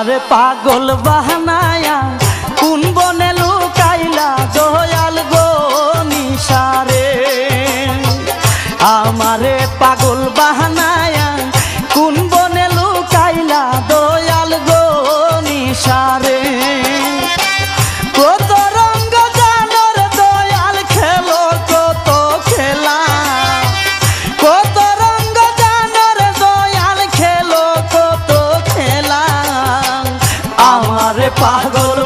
আমারে পাগল বাহানায়া কোন বনে লুকাইলা দয়াল গো নিশারে। আমারে পাগল বাহানায়া কোন বনে লুকাইলা দয়াল গো নিশারে। কত রঙ্গ জানোর দয়াল খেলো কত খেলা, কত রঙ্গ জানোর দয়াল খেলো কত খেলা। আমারে পাগল